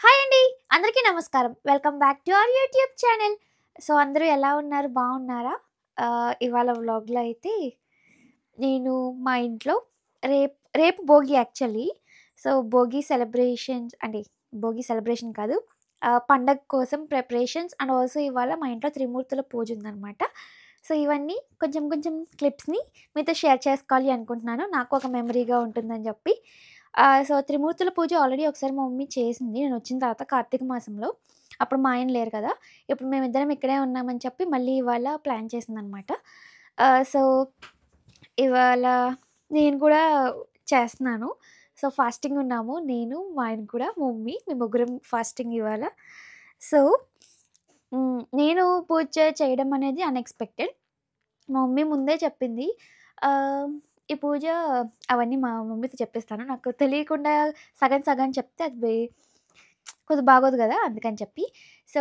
Hi అండి, అందరికీ నమస్కారం. Welcome back to our YouTube channel. So అందరూ ఎలా ఉన్నారు, బాగున్నారా? ఇవాళ వ్లాగ్లో అయితే నేను మా ఇంట్లో రేపు రేపు Bhogi actually. So Bhogi celebrations అంటే భోగి సెలబ్రేషన్ కాదు, పండగ కోసం ప్రిపరేషన్స్ అండ్ ఆల్సో ఇవాళ మా ఇంట్లో త్రిమూర్తుల పూజ ఉందన్నమాట. సో ఇవన్నీ కొంచెం కొంచెం క్లిప్స్ని మీతో షేర్ చేసుకోవాలి అనుకుంటున్నాను, నాకు ఒక మెమరీగా ఉంటుందని చెప్పి. సో త్రిమూర్తుల పూజ ఆల్రెడీ ఒకసారి మా మమ్మీ చేసింది నేను వచ్చిన తర్వాత కార్తీక మాసంలో. అప్పుడు మా ఆయన లేరు కదా, ఇప్పుడు మేమిద్దరం ఇక్కడే ఉన్నామని చెప్పి మళ్ళీ ఇవాళ ప్లాన్ చేసిందనమాట. సో ఇవాళ నేను కూడా చేస్తున్నాను. సో ఫాస్టింగ్ ఉన్నాము, నేను మా ఆయన కూడా, మా మమ్మీ, మేము ముగ్గురం ఫాస్టింగ్ ఇవాళ. సో నేను పూజ చేయడం అనేది అన్ఎక్స్పెక్టెడ్. మా మమ్మీ ముందే చెప్పింది. ఈ పూజ అవన్నీ మా మమ్మీతో చెప్పేస్తాను. నాకు తెలియకుండా సగం సగం చెప్తే అది కొద్దిగా బాగోదు కదా, అందుకని చెప్పి. సో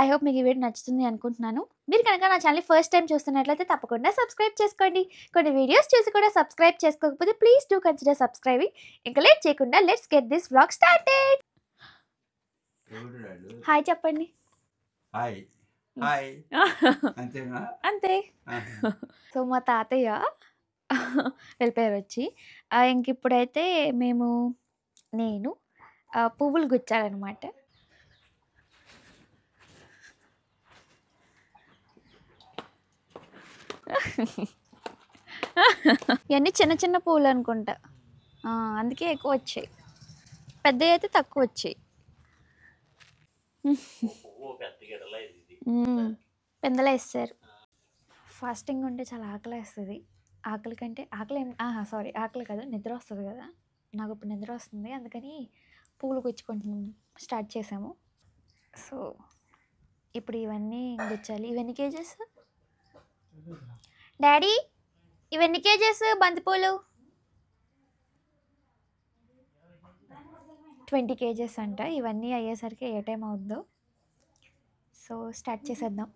ఐ హోప్ మీకు ఈ వీడియో నచ్చుతుంది అనుకుంటున్నాను. మీరు కనుక నా ఛానల్‌ని ఫస్ట్ టైం చూస్తున్నట్లయితే తప్పకుండా సబ్స్క్రైబ్ చేసుకోండి. కొన్ని వీడియోస్ చూసి కూడా సబ్స్క్రైబ్ చేసుకోకపోతే ప్లీజ్ డూ కన్సిడర్ సబ్స్క్రైబింగ్. ఇంకా లేట్ చేయకుండా let's get this vlog started. Hi చెప్పండి. హాయ్ హాయ్ అంతేనా? అంతే. సో మా తాతయ్య వెళ్ళిపోయారు వచ్చి. ఇంక ఇప్పుడైతే నేను పువ్వులు గుచ్చాలనమాట. ఇవన్నీ చిన్న చిన్న పువ్వులు అనుకుంటా, అందుకే ఎక్కువ వచ్చాయి. పెద్దవి అయితే తక్కువ వచ్చాయి. పెందలా వేస్తారు. ఫాస్టింగ్ ఉంటే చాలా ఆకలి వేస్తుంది. ఆకలి కంటే ఆకలి సారీ ఆకలి కదా, నిద్ర వస్తుంది కదా. నాకు ఇప్పుడు నిద్ర వస్తుంది, అందుకని పూలు గుచ్చుకుంటున్నాం స్టార్ట్ చేసాము. సో ఇప్పుడు ఇవన్నీ గుచ్చాలి. ఇవన్నీ కేజెస్ డాడీ, ఇవన్నీ కేజెస్ బంతిపూలు? 20 కేజెస్ అంట. ఇవన్నీ అయ్యేసరికి ఏ టైం అవుద్దో. సో స్టార్ట్ చేసేద్దాం.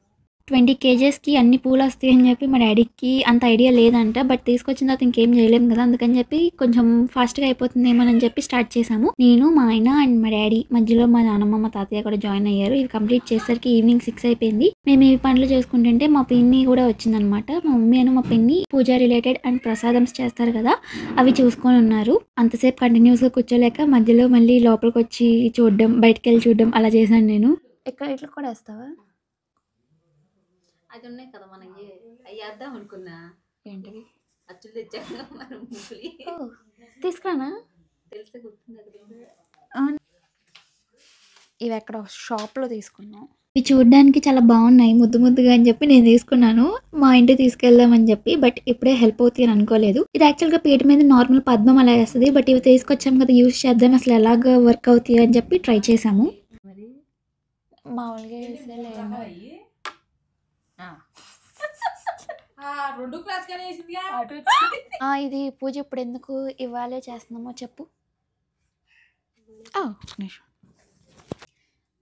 20 కేజెస్కి అన్ని పూలు వస్తాయి అని చెప్పి మా డాడీకి అంత ఐడియా లేదంట. బట్ తీసుకొచ్చిన తర్వాత ఇంకేం చేయలేము కదా, అందుకని చెప్పి కొంచెం ఫాస్ట్గా అయిపోతుందేమోనని చెప్పి స్టార్ట్ చేసాము. నేను, మా ఆయన అండ్ మా డాడీ, మధ్యలో మా నాన్నమ్మ, మా తాతయ్య కూడా జాయిన్ అయ్యారు. ఇవి కంప్లీట్ చేసేసరికి ఈవినింగ్ 6 అయిపోయింది. మేము ఈ పనులు చేసుకుంటుంటే మా పిన్ని కూడా వచ్చిందనమాట. మా మమ్మీ అని మా పిన్ని పూజ రిలేటెడ్ అండ్ ప్రసాదమ్స్ చేస్తారు కదా, అవి చూసుకొని ఉన్నారు. అంతసేపు కంటిన్యూస్గా కూర్చోలేక మధ్యలో మళ్ళీ లోపలికి వచ్చి చూడడం, బయటకు వెళ్ళి చూడడం అలా చేశాను నేను. ఇక్కడ ఇట్లా కూడా వేస్తావా? అది ఉన్నాయి కదా మనకి, అవి వేద్దాం అనుకున్నా. ఏంటివి? అచ్చులు తెచ్చాక మనం ముగ్గులి తీసుకురానా? తెలిస్తే గుర్తుంది కదా. ఇవి ఎక్కడ షాప్లో తీసుకున్నాం. ఇవి చూడడానికి చాలా బాగున్నాయి, ముద్దు ముద్దుగా అని చెప్పి నేను తీసుకున్నాను మా ఇంటికి తీసుకెళ్దామని చెప్పి. బట్ ఇప్పుడే హెల్ప్ అవుతాయి అని అనుకోలేదు. ఇది యాక్చువల్గా పీట మీద నార్మల్ పద్మం అలా వేస్తుంది, బట్ ఇవి తీసుకొచ్చాం కదా యూస్ చేద్దాం, అసలు ఎలాగ వర్క్ అవుతాయి అని చెప్పి ట్రై చేసాము. మరి మామూలుగా ఇది పూజ ఇప్పుడు ఎందుకు ఇవ్వాలే చేస్తున్నామో చెప్పు.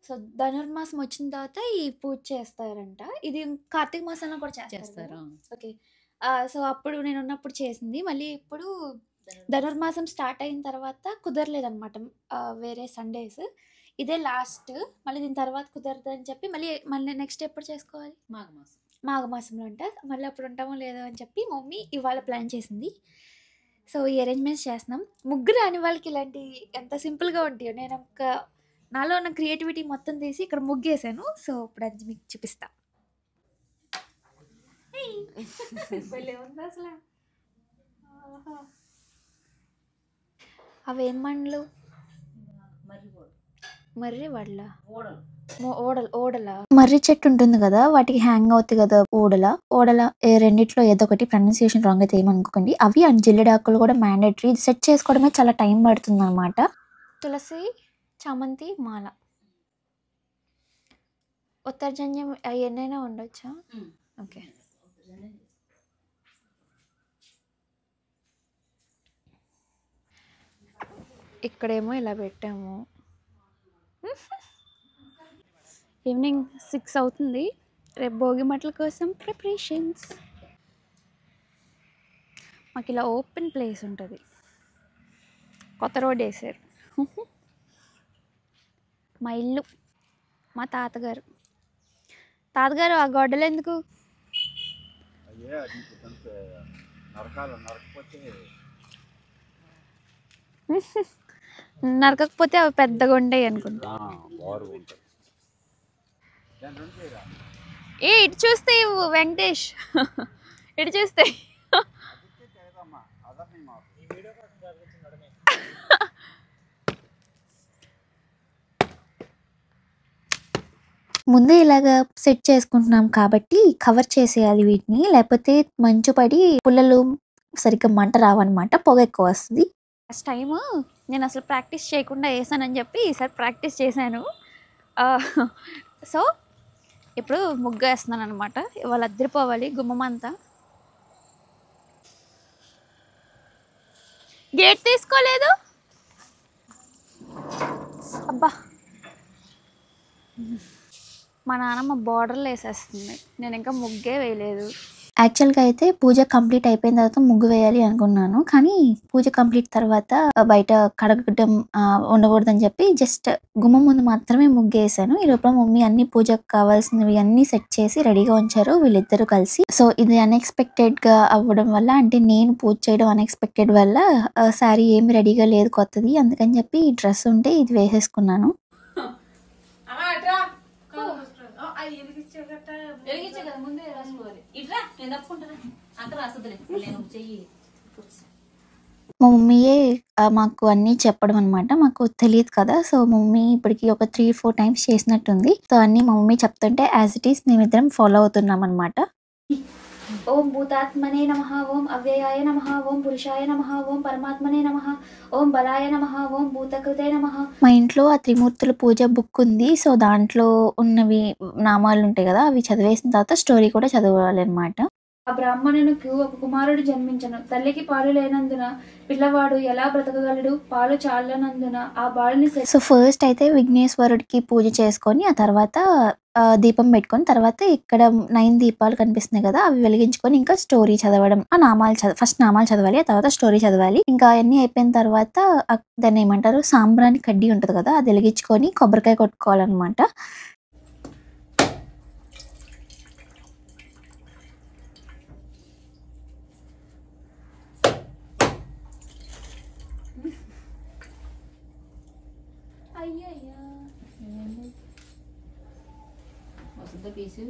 సో ధనుర్మాసం వచ్చిన తర్వాత ఈ పూజ చేస్తారంట. ఇది కార్తీక మాసంలో కూడా చేస్తారు. ఓకే. సో అప్పుడు నేను ఉన్నప్పుడు చేసింది. మళ్ళీ ఇప్పుడు ధనుర్మాసం స్టార్ట్ అయిన తర్వాత కుదరలేదన్నమాట. వేరే సండేస్ ఇదే లాస్ట్, మళ్ళీ దీని తర్వాత కుదరదు అని చెప్పి మళ్ళీ నెక్స్ట్ ఎప్పుడు చేసుకోవాలి? మాఘమాసంలో అంట. మళ్ళీ అప్పుడు ఉంటామో లేదో అని చెప్పి మమ్మీ ఇవాళ ప్లాన్ చేసింది. సో ఈ అరేంజ్మెంట్స్ చేస్తున్నాం. ముగ్గురు అని వాళ్ళకి ఇలాంటి ఎంత సింపుల్గా ఉంటాయో, నేను నాలో ఉన్న క్రియేటివిటీ మొత్తం తీసి ఇక్కడ ముగ్గేసాను. సో ఇప్పుడు అది మీకు చూపిస్తా. అసలు అవేం మండలు? మర్రి వడ్ల, ఓడల మర్రి చెట్టు ఉంటుంది కదా, వాటికి హ్యాంగ్ అవుతుంది కదా ఓడల రెండిట్లో ఏదో ఒకటి. ప్రొనౌన్సియేషన్ రాంగ్ అయితే ఏమనుకోకండి. అవి అండ్ జిల్లెడాకులు కూడా మ్యాండేటరీ. ఇది సెట్ చేసుకోవడమే చాలా టైం పడుతుంది అనమాట. తులసి, చామంతి మాల, ఉత్తరజన్యం ఎన్నైనా ఉండొచ్చా? ఓకే. ఇక్కడేమో ఇలా పెట్టాము. ఈవినింగ్ 6 అవుతుంది. రేపు భోగి మటల కోసం ప్రిపరేషన్స్. మాకు ఇలా ఓపెన్ ప్లేస్ ఉంటుంది, కొత్త రోడ్ వేసారు. మా ఇల్లు, మా తాతగారు. తాతగారు ఆ గొడ్డలు ఎందుకు? నరకకపోతే అవి పెద్దగా ఉంటాయి అనుకుంటా. ఏ ఇటు చూస్తే వెంకటేష్, ఇటు చూస్తే ముందే ఇలాగా సెట్ చేసుకుంటున్నాం కాబట్టి కవర్ చేసేయాలి వీటిని, లేకపోతే మంచు పడి పుల్లలు సరిగ్గా మంట రావన్నమాట, పొగ ఎక్కువ వస్తుంది. ఫస్ట్ టైం నేను అసలు ప్రాక్టీస్ చేయకుండా వేసానని చెప్పి ఈసారి ప్రాక్టీస్ చేశాను. సో ఇప్పుడు ముగ్గు వేస్తున్నాను అనమాట. ఇవాళ అద్దరిపోవాలి గుమ్మం అంతా. గేట్ తీసుకోలేదు అబ్బా. మా నాన్నమ్మ బార్డర్లు వేసేస్తుంది, నేను ఇంకా ముగ్గే వేయలేదు. యాక్చువల్గా అయితే పూజ కంప్లీట్ అయిపోయిన తర్వాత ముగ్గు వేయాలి అనుకున్నాను, కానీ పూజ కంప్లీట్ తర్వాత బయట కడగడం ఉండకూడదని చెప్పి జస్ట్ గుమ్మం ముందు మాత్రమే ముగ్గు వేసాను. ఈ లోపల మమ్మీ అన్ని పూజకు కావాల్సినవి అన్ని సెట్ చేసి రెడీగా ఉంచారు వీళ్ళిద్దరూ కలిసి. సో ఇది అన్ఎక్స్పెక్టెడ్ గా అవ్వడం వల్ల, అంటే నేను పూజ చేయడం అన్ఎక్స్పెక్టెడ్ వల్ల శారీ ఏమి రెడీగా లేదు కొత్తది, అందుకని చెప్పి ఈ డ్రెస్ ఉంటే ఇది వేసేసుకున్నాను. ముందే రాసుకోవాలి. ఇట్లా నేను తప్పుకుంటాను, అంత రాసదులే, నేను చెయ్యి. మా మమ్మీయే మాకు అన్నీ చెప్పడం అనమాట, మాకు తెలియదు కదా. సో మమ్మీ ఇప్పటికి ఒక 3-4 టైమ్స్ చేసినట్టుంది. సో అన్నీ మా మమ్మీ చెప్తుంటే యాజ్ ఇట్ ఈస్ మేమిద్దరం ఫాలో అవుతున్నాం అనమాట. ఓం భూతాత్మనే నమః, ఓం అవ్యయాయ నమః, ఓం పురుషాయ నమః, ఓం పరమాత్మనే నమః, ఓం బలాయ నమః, ఓం భూతకృతే నమః. మా ఇంట్లో ఆ త్రిమూర్తుల పూజ బుక్ ఉంది. సో దాంట్లో ఉన్నవి నామాలు ఉంటాయి కదా, అవి చదివేసిన తర్వాత స్టోరీ కూడా చదవాలి అనమాట. ఆ బ్రాహ్మణునికి ఒక కుమారుడు జన్మించను. తల్లికి పాలు లేనందున పిల్లవాడు ఎలా బ్రతకగలడు? పాలు చాలనందున ఆ బాలుని. సో ఫస్ట్ అయితే విఘ్నేశ్వరుడికి పూజ చేసుకొని ఆ తర్వాత దీపం పెట్టుకొని, తర్వాత ఇక్కడ 9 దీపాలు కనిపిస్తున్నాయి కదా, అవి వెలిగించుకొని ఇంకా స్టోరీ చదవడం. ఆ నామాలు ఫస్ట్ నామాలు చదవాలి, ఆ తర్వాత స్టోరీ చదవాలి. ఇంకా అన్ని అయిపోయిన తర్వాత దాన్ని ఏమంటారు, సాంబ్రాణి కడ్డీ ఉంటది కదా, అది వెలిగించుకొని కొబ్బరికాయ కొట్టుకోవాలన్నమాట. వస్తుందా పీసు?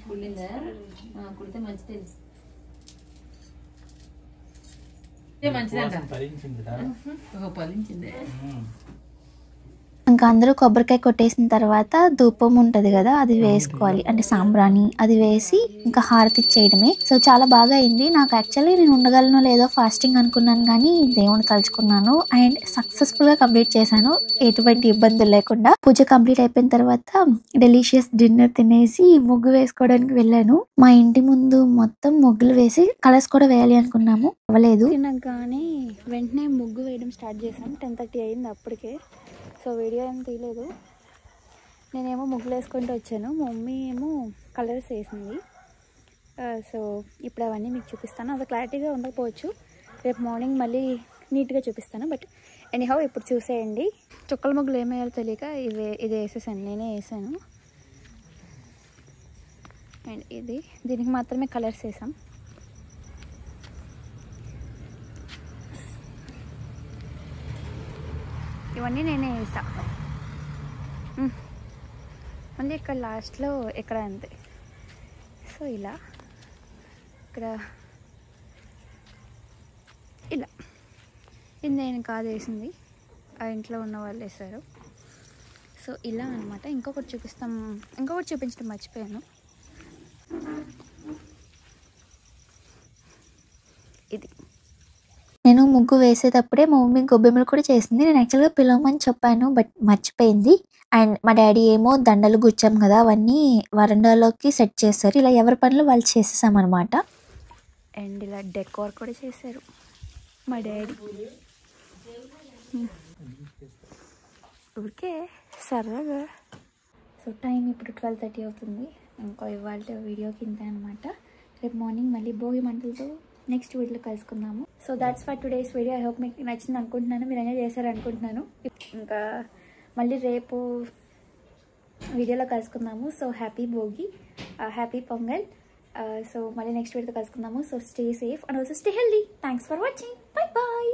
కుళ్ళిందా? కుడితే మంచిది, మంచిదంట. ఫలించిందే. ఇంకా అందరూ కొబ్బరికాయ కొట్టేసిన తర్వాత ధూపం ఉంటది కదా, అది వేసుకోవాలి, అంటే సాంబ్రాణి అది వేసి ఇంకా హారతి ఇచ్చేయడమే. సో చాలా బాగా అయింది. నాకు యాక్చువల్లీ నేను ఉండగలనో లేదో ఫాస్టింగ్ అనుకున్నాను, కానీ దేవుని తలుచుకున్నాను అండ్ సక్సెస్ఫుల్ గా కంప్లీట్ చేశాను, ఎటువంటి ఇబ్బందులు లేకుండా. పూజ కంప్లీట్ అయిపోయిన తర్వాత డెలిషియస్ డిన్నర్ తినేసి ముగ్గు వేసుకోవడానికి వెళ్ళాను. మా ఇంటి ముందు మొత్తం ముగ్గులు వేసి కలర్స్ కూడా వేయాలి అనుకున్నాము, అవ్వలేదు. తినగానే వెంటనే ముగ్గు వేయడం స్టార్ట్ చేశాను. 10:30 అయింది అప్పటికే. సో వీడియో ఏం తీయలేదు. నేనేమో ముగ్గులు వేసుకుంటూ వచ్చాను, మా మమ్మీ ఏమో కలర్స్ వేసింది. సో ఇప్పుడు అవన్నీ మీకు చూపిస్తాను. అది క్లారిటీగా ఉండకపోవచ్చు, రేపు మార్నింగ్ మళ్ళీ నీట్గా చూపిస్తాను. బట్ ఎనీహౌ ఇప్పుడు చూసేయండి. చుక్కల ముగ్గులు ఏమయ్యాలో తెలియక ఇది వేసేసాను, నేనే వేసాను. అండ్ దీనికి మాత్రమే కలర్స్ వేసాం. ఇవన్నీ నేనే వేసా. మళ్ళీ ఇక్కడ లాస్ట్లో ఇక్కడ అంతే. సో ఇలా ఇక్కడ ఇలా, ఇది నేను కాదు వేసింది, ఆ ఇంట్లో ఉన్న వాళ్ళు వేశారు. సో ఇలా అనమాట. ఇంకొకటి చూపించడం మర్చిపోయాను. ఇది నేను ముగ్గు వేసేటప్పుడే మా మమ్మీ గొబ్బెమ్మలు కూడా చేసింది. నేను యాక్చువల్గా పిలవమని చెప్పాను, బట్ మర్చిపోయింది. అండ్ మా డాడీ ఏమో దండలు గుచ్చాం కదా, అవన్నీ వరండాలోకి సెట్ చేస్తారు. ఇలా ఎవరి పనులు వాళ్ళు చేసేసామన్నమాట. అండ్ ఇలా డెకోర్ కూడా చేశారు మా డాడీ. ఊరికే సరదాగా. సో టైం ఇప్పుడు 12:30 అవుతుంది. ఇంకో ఇవాళ వీడియోకి ఇంత అనమాట. రేపు మార్నింగ్ మళ్ళీ భోగి మంటలతో నెక్స్ట్ వీడియోలో కలుసుకుందాము. So that's for today's video. I hope మీకు నచ్చింది అనుకుంటున్నాను, మీరు ఎంజాయ్ చేశారు అనుకుంటున్నాను. ఇంకా మళ్ళీ రేపు వీడియోలో కలుసుకుందాము. So happy Bhogi, happy Pongal. So మళ్ళీ నెక్స్ట్ వీడియోతో కలుసుకుందాము. So stay safe and also stay healthy. Thanks for watching. Bye bye.